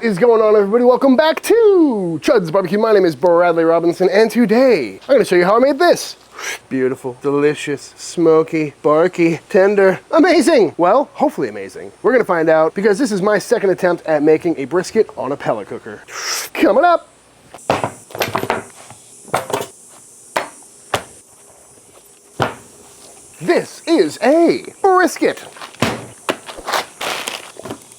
What is going on, everybody? Welcome back to Chuds BBQ. My name is Bradley Robinson, and today I'm going to show you how I made this. Beautiful, delicious, smoky, barky, tender, amazing. Well, hopefully amazing. We're going to find out because this is my second attempt at making a brisket on a pellet cooker. Coming up. This is a brisket.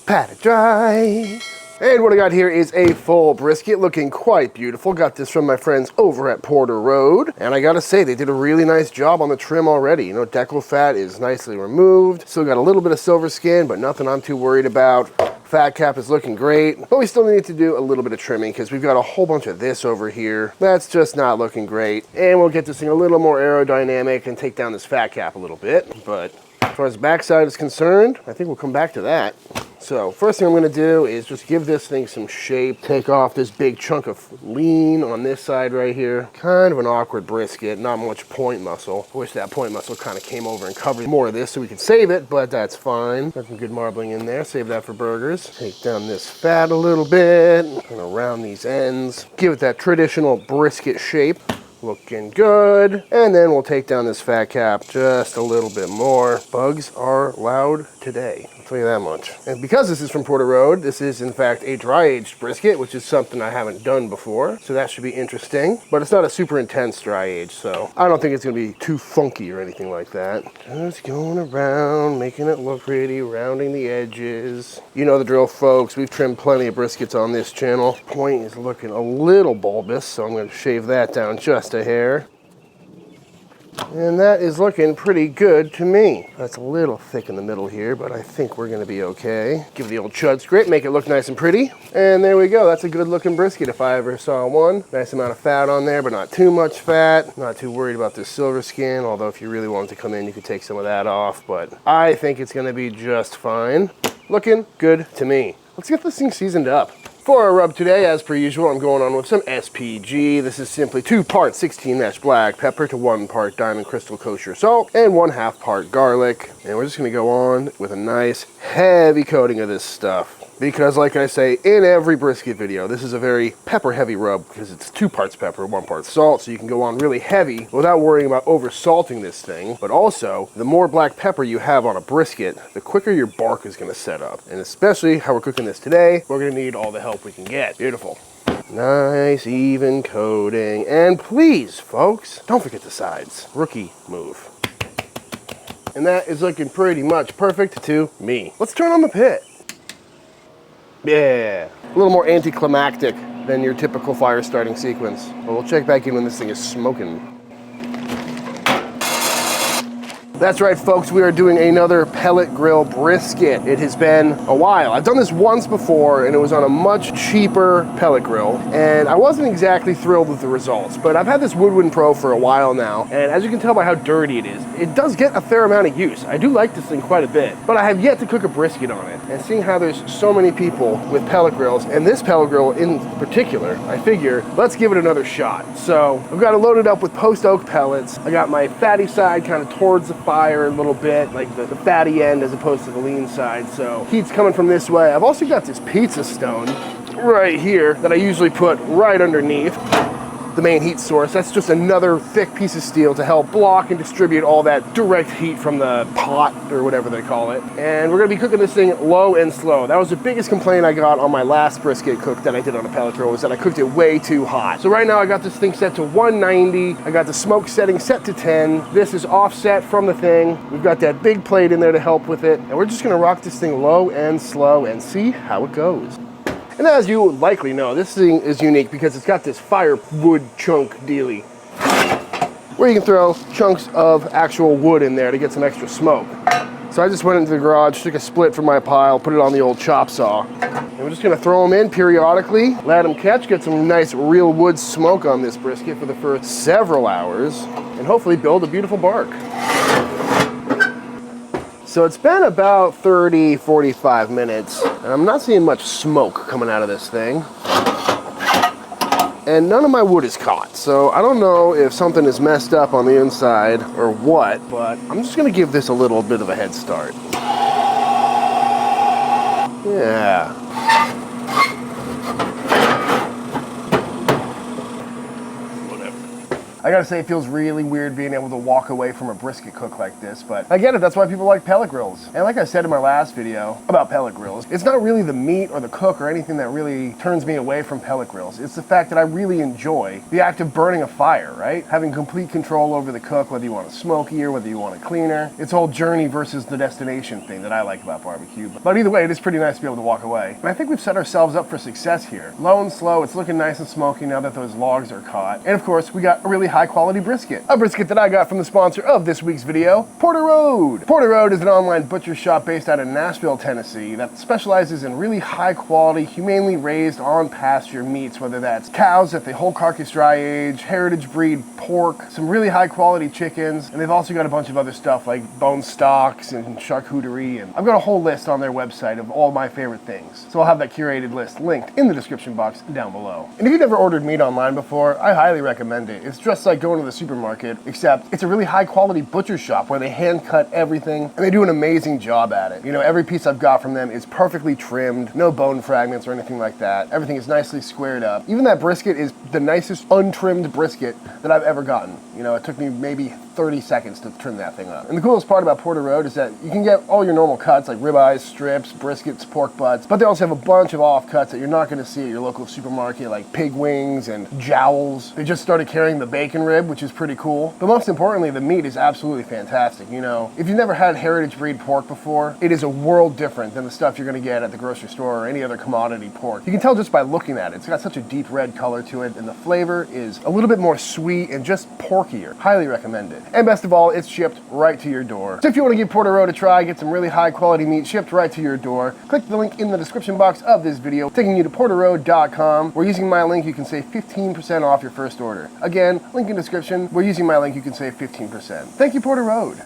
Pat it dry. And what I got here is a full brisket looking quite beautiful. Got this from my friends over at Porter Road. And I gotta say, they did a really nice job on the trim already. You know, decal fat is nicely removed. Still got a little bit of silver skin, but nothing I'm too worried about. Fat cap is looking great, but we still need to do a little bit of trimming because we've got a whole bunch of this over here. That's just not looking great. And we'll get this thing a little more aerodynamic and take down this fat cap a little bit. But as far as the backside is concerned, I think we'll come back to that. So first thing I'm gonna do is just give this thing some shape, take off this big chunk of lean on this side right here. Kind of an awkward brisket, not much point muscle. I wish that point muscle kind of came over and covered more of this so we could save it, but that's fine. Got some good marbling in there, save that for burgers. Take down this fat a little bit, and around these ends. Give it that traditional brisket shape. Looking good. And then we'll take down this fat cap just a little bit more. Bugs are loud today, I'll tell you that much. And because this is from Porter Road, this is in fact a dry-aged brisket, which is something I haven't done before. So that should be interesting. But it's not a super intense dry age, so I don't think it's gonna be too funky or anything like that. Just going around, making it look pretty, rounding the edges. You know the drill, folks. We've trimmed plenty of briskets on this channel. Point is looking a little bulbous, so I'm gonna shave that down just a hair. And that is looking pretty good to me. That's a little thick in the middle here, but I think we're gonna be okay. Give the old Chud scrape, make it look nice and pretty. And there we go, that's a good looking brisket if I ever saw one. Nice amount of fat on there, but not too much fat. Not too worried about this silver skin, although if you really wanted to come in, you could take some of that off, but I think it's gonna be just fine. Looking good to me. Let's get this thing seasoned up. For our rub today, as per usual, I'm going on with some SPG. This is simply 2 parts 16 mesh black pepper to 1 part diamond crystal kosher salt and 1/2 part garlic. And we're just gonna go on with a nice heavy coating of this stuff. Because like I say in every brisket video, this is a very pepper heavy rub because it's 2 parts pepper, 1 part salt, so you can go on really heavy without worrying about over salting this thing. But also, the more black pepper you have on a brisket, the quicker your bark is gonna set up. And especially how we're cooking this today, we're gonna need all the help we can get. Beautiful. Nice even coating. And please, folks, don't forget the sides. Rookie move. And that is looking pretty much perfect to me. Let's turn on the pit. Yeah, a little more anticlimactic than your typical fire starting sequence. But we'll check back in when this thing is smoking. That's right, folks, we are doing another pellet grill brisket. It has been a while. I've done this once before, and it was on a much cheaper pellet grill, and I wasn't exactly thrilled with the results, but I've had this Woodwind Pro for a while now, and as you can tell by how dirty it is, it does get a fair amount of use. I do like this thing quite a bit, but I have yet to cook a brisket on it, and seeing how there's so many people with pellet grills, and this pellet grill in particular, I figure, let's give it another shot. So, I've got it loaded up with post oak pellets. I got my fatty side kind of towards the fire a little bit, like the fatty end as opposed to the lean side, so heat's coming from this way. I've also got this pizza stone right here that I usually put right underneath the main heat source. That's just another thick piece of steel to help block and distribute all that direct heat from the pot or whatever they call it. And we're gonna be cooking this thing low and slow. That was the biggest complaint I got on my last brisket cook that I did on a pellet grill, was that I cooked it way too hot. So right now I got this thing set to 190. I got the smoke setting set to 10. This is offset from the thing. We've got that big plate in there to help with it. And we're just gonna rock this thing low and slow and see how it goes. And as you likely know, this thing is unique because it's got this firewood chunk dealie where you can throw chunks of actual wood in there to get some extra smoke. So I just went into the garage, took a split from my pile, put it on the old chop saw. And we're just gonna throw them in periodically, let them catch, get some nice real wood smoke on this brisket for the first several hours, and hopefully build a beautiful bark. So it's been about 30, 45 minutes, and I'm not seeing much smoke coming out of this thing. And none of my wood is caught, so I don't know if something is messed up on the inside or what, but I'm just gonna give this a little bit of a head start. Yeah. I gotta say, it feels really weird being able to walk away from a brisket cook like this, but I get it, that's why people like pellet grills. And like I said in my last video about pellet grills, it's not really the meat or the cook or anything that really turns me away from pellet grills. It's the fact that I really enjoy the act of burning a fire, right? Having complete control over the cook, whether you want it smokier, whether you want it cleaner. It's a whole journey versus the destination thing that I like about barbecue. But either way, it is pretty nice to be able to walk away. And I think we've set ourselves up for success here. Low and slow, it's looking nice and smoky now that those logs are caught. And of course, we got a really high quality brisket. A brisket that I got from the sponsor of this week's video, Porter Road. Porter Road is an online butcher shop based out of Nashville, Tennessee that specializes in really high quality, humanely raised on pasture meats, whether that's cows at the whole carcass dry age, heritage breed pork, some really high quality chickens, and they've also got a bunch of other stuff like bone stocks and charcuterie, and I've got a whole list on their website of all my favorite things. So I'll have that curated list linked in the description box down below. And if you've never ordered meat online before, I highly recommend it. It's just like going to the supermarket, except it's a really high quality butcher shop where they hand cut everything and they do an amazing job at it. You know, every piece I've got from them is perfectly trimmed, no bone fragments or anything like that. Everything is nicely squared up. Even that brisket is the nicest untrimmed brisket that I've ever gotten. You know, it took me maybe 30 seconds to trim that thing up. And the coolest part about Porter Road is that you can get all your normal cuts like ribeyes, strips, briskets, pork butts, but they also have a bunch of off cuts that you're not going to see at your local supermarket, like pig wings and jowls. They just started carrying the bacon rib, which is pretty cool. But most importantly, the meat is absolutely fantastic. You know, if you've never had heritage breed pork before, it is a world different than the stuff you're going to get at the grocery store or any other commodity pork. You can tell just by looking at it. It's got such a deep red color to it, and the flavor is a little bit more sweet and just porkier. Highly recommend it. And best of all, it's shipped right to your door. So if you want to give Porter Road a try, get some really high quality meat shipped right to your door, click the link in the description box of this video, taking you to porterroad.com. Where using my link, you can save 15% off your first order. Again, link in description. Where using my link, you can save 15%. Thank you, Porter Road.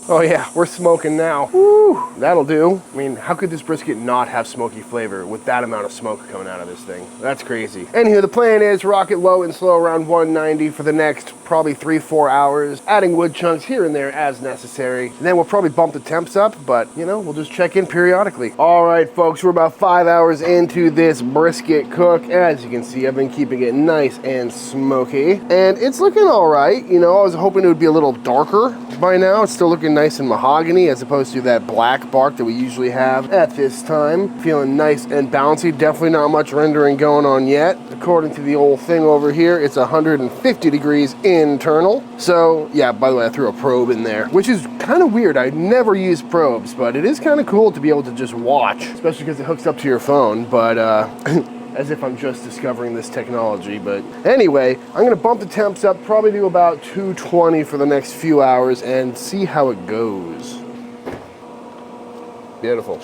Oh yeah, we're smoking now. Woo, that'll do. I mean, how could this brisket not have smoky flavor with that amount of smoke coming out of this thing? That's crazy. Anywho, the plan is rock it low and slow around 190 for the next probably 3-4 hours, adding wood chunks here and there as necessary. And then we'll probably bump the temps up, but you know, we'll just check in periodically. All right, folks, we're about 5 hours into this brisket cook. As you can see, I've been keeping it nice and smoky, and it's looking all right. You know, I was hoping it would be a little darker by now. It's still looking nice and mahogany as opposed to that black bark that we usually have at this time. Feeling nice and bouncy. Definitely not much rendering going on yet. According to the old thing over here, it's 150 degrees internal. So yeah, by the way, I threw a probe in there, which is kind of weird. I never use probes, but it is kind of cool to be able to just watch, especially because it hooks up to your phone. But as if I'm just discovering this technology. But anyway, I'm gonna bump the temps up, probably do about 220 for the next few hours and see how it goes. Beautiful.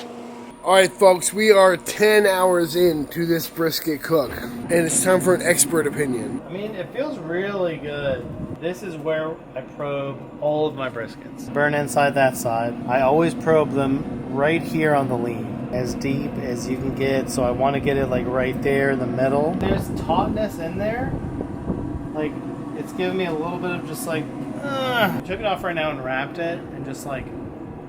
All right, folks, we are 10 hours into this brisket cook, and it's time for an expert opinion. I mean, it feels really good. This is where I probe all of my briskets. Burn inside that side. I always probe them right here on the lean, as deep as you can get, so I want to get it like right there in the middle. There's tautness in there. Like, it's giving me a little bit of just like, I took it off right now and wrapped it and just like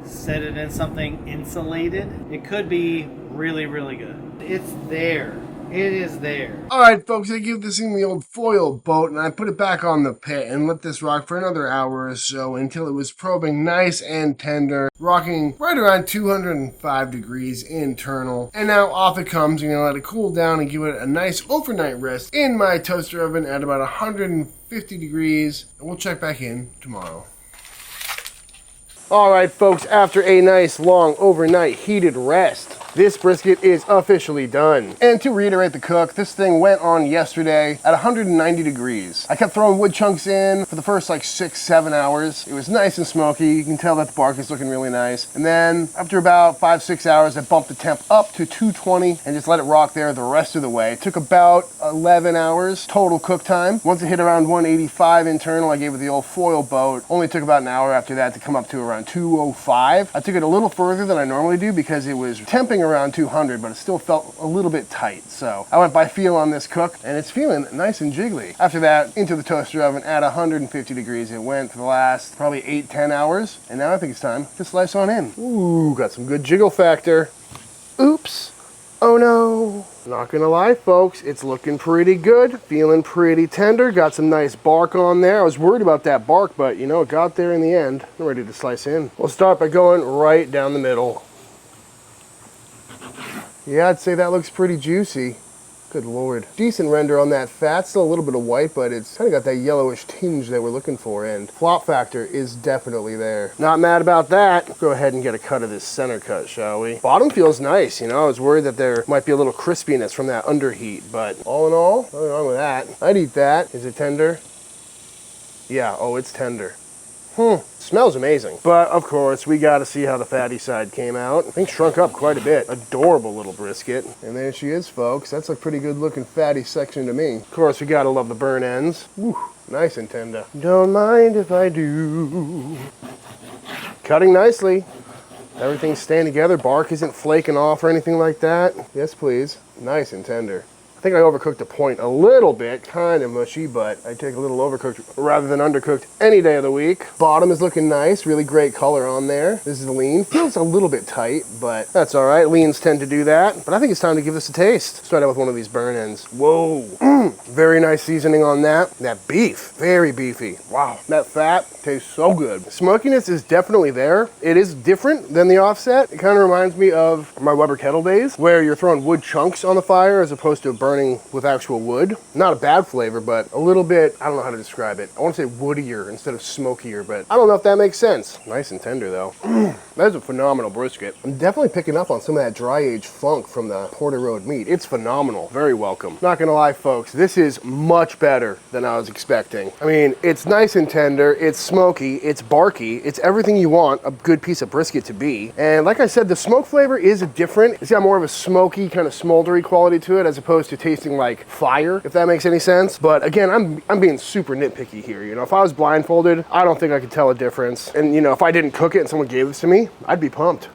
set it in something insulated. It could be really, really good. It's there. It is there. All right, folks, I give this thing the old foil boat, and I put it back on the pit and let this rock for another hour or so until it was probing nice and tender, rocking right around 205 degrees internal. And now off it comes. I'm gonna let it cool down and give it a nice overnight rest in my toaster oven at about 150 degrees, and we'll check back in tomorrow. All right, folks, after a nice long overnight heated rest, this brisket is officially done. And to reiterate the cook, this thing went on yesterday at 190 degrees. I kept throwing wood chunks in for the first like 6-7 hours. It was nice and smoky. You can tell that the bark is looking really nice. And then after about 5-6 hours, I bumped the temp up to 220 and just let it rock there the rest of the way. It took about 11 hours total cook time. Once it hit around 185 internal, I gave it the old foil boat. Only took about an hour after that to come up to around 205. I took it a little further than I normally do because it was temping around 200, but it still felt a little bit tight. So I went by feel on this cook, and it's feeling nice and jiggly. After that, into the toaster oven at 150 degrees. It went for the last probably 8-10 hours, and now I think it's time to slice on in. Ooh, got some good jiggle factor. Oops. Oh no. Not gonna lie, folks, it's looking pretty good, feeling pretty tender, got some nice bark on there. I was worried about that bark, but you know, it got there in the end. I'm ready to slice in. We'll start by going right down the middle. Yeah, I'd say that looks pretty juicy. Good Lord. Decent render on that fat, still a little bit of white, but it's kind of got that yellowish tinge that we're looking for, and flop factor is definitely there. Not mad about that. Go ahead and get a cut of this center cut, shall we? Bottom feels nice, you know, I was worried that there might be a little crispiness from that underheat, but all in all, nothing wrong with that. I'd eat that. Is it tender? Yeah, oh, it's tender. Smells amazing. But of course, we gotta see how the fatty side came out. I think shrunk up quite a bit. Adorable little brisket. And there she is, folks. That's a pretty good looking fatty section to me. Of course, we gotta love the burn ends. Woo, nice and tender. Don't mind if I do. Cutting nicely. Everything's staying together. Bark isn't flaking off or anything like that. Yes, please. Nice and tender. I think I overcooked the point a little bit, kind of mushy, but I take a little overcooked rather than undercooked any day of the week. Bottom is looking nice, really great color on there. This is lean, feels a little bit tight, but that's all right. Leans tend to do that, but I think it's time to give this a taste. Start out with one of these burn ends. Whoa, very nice seasoning on that. That beef, very beefy. Wow, that fat tastes so good. Smokiness is definitely there. It is different than the offset. It kind of reminds me of my Weber kettle days, where you're throwing wood chunks on the fire as opposed to burning with actual wood. Not a bad flavor, but a little bit, I don't know how to describe it. I want to say woodier instead of smokier, but I don't know if that makes sense. Nice and tender though. That's a phenomenal brisket. I'm definitely picking up on some of that dry age funk from the Porter Road meat. It's phenomenal, very welcome. Not gonna lie, folks, this is much better than I was expecting. I mean, it's nice and tender, it's smoky, it's barky, it's everything you want a good piece of brisket to be. And like I said, the smoke flavor is different. It's got more of a smoky, kind of smoldery quality to it as opposed to tasting like fire, if that makes any sense. But again, I'm being super nitpicky here. You know, if I was blindfolded, I don't think I could tell a difference. And you know, if I didn't cook it and someone gave this to me, I'd be pumped.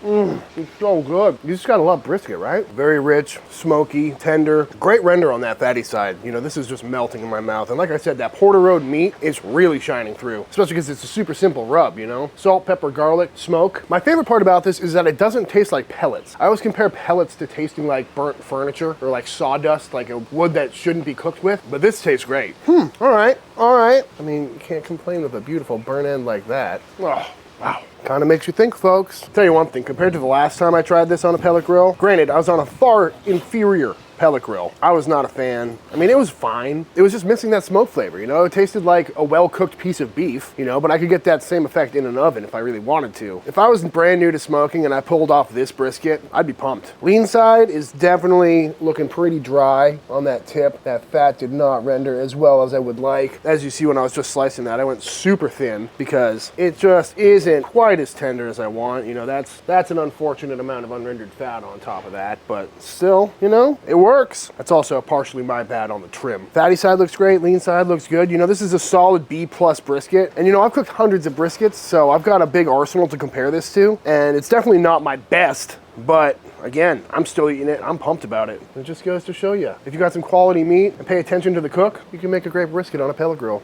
It's so good. You just gotta love brisket, right? Very rich, smoky, tender. Great render on that fatty side. You know, this is just melting in my mouth. And like I said, that Porter Road meat is really shining through, especially because it's a super simple rub, you know? Salt, pepper, garlic, smoke. My favorite part about this is that it doesn't taste like pellets. I always compare pellets to tasting like burnt furniture or like sawdust, like a wood that shouldn't be cooked with, but this tastes great. All right. I mean, you can't complain with a beautiful burn end like that. Oh. Wow. Kind of makes you think, folks. Tell you one thing, compared to the last time I tried this on a pellet grill, granted, I was on a far inferior pellet grill. I was not a fan. I mean, it was fine. It was just missing that smoke flavor, you know? It tasted like a well-cooked piece of beef, you know, but I could get that same effect in an oven if I really wanted to. If I was brand new to smoking and I pulled off this brisket, I'd be pumped. Lean side is definitely looking pretty dry on that tip. That fat did not render as well as I would like. As you see when I was just slicing that, I went super thin because it just isn't quite as tender as I want. You know, that's an unfortunate amount of unrendered fat on top of that, but still, you know, it works. That's also partially my bad on the trim. Fatty side looks great, lean side looks good. You know, this is a solid B+ brisket. And you know, I've cooked hundreds of briskets, so I've got a big arsenal to compare this to. And it's definitely not my best, but again, I'm still eating it. I'm pumped about it. It just goes to show you, if you got some quality meat and pay attention to the cook, you can make a great brisket on a pellet grill.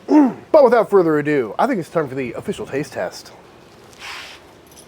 But without further ado, I think it's time for the official taste test.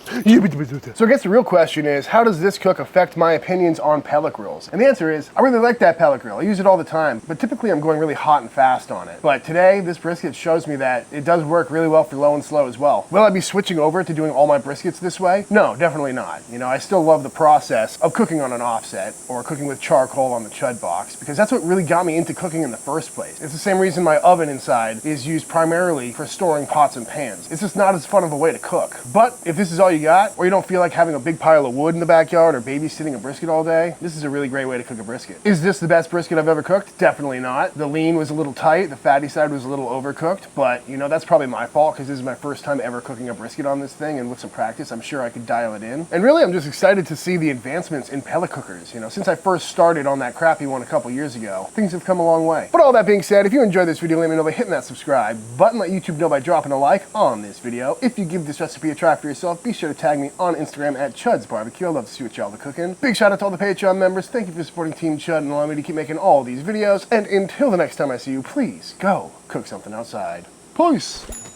So I guess the real question is, how does this cook affect my opinions on pellet grills? And the answer is, I really like that pellet grill. I use it all the time, but typically I'm going really hot and fast on it. But today, this brisket shows me that it does work really well for low and slow as well. Will I be switching over to doing all my briskets this way? No, definitely not. You know, I still love the process of cooking on an offset or cooking with charcoal on the Chud box, because that's what really got me into cooking in the first place. It's the same reason my oven inside is used primarily for storing pots and pans. It's just not as fun of a way to cook. But if this is all you got, or you don't feel like having a big pile of wood in the backyard or babysitting a brisket all day, this is a really great way to cook a brisket. Is this the best brisket I've ever cooked? Definitely not. The lean was a little tight, the fatty side was a little overcooked, but you know, that's probably my fault because this is my first time ever cooking a brisket on this thing, and with some practice, I'm sure I could dial it in. And really, I'm just excited to see the advancements in pellet cookers. You know, since I first started on that crappy one a couple years ago, things have come a long way. But all that being said, if you enjoyed this video, let me know by hitting that subscribe button, let YouTube know by dropping a like on this video. If you give this recipe a try for yourself, be sure to tag me on Instagram at Chuds BBQ. I love to see what y'all are cooking. Big shout out to all the Patreon members. Thank you for supporting Team Chud and allowing me to keep making all these videos. And until the next time I see you, please go cook something outside. Peace.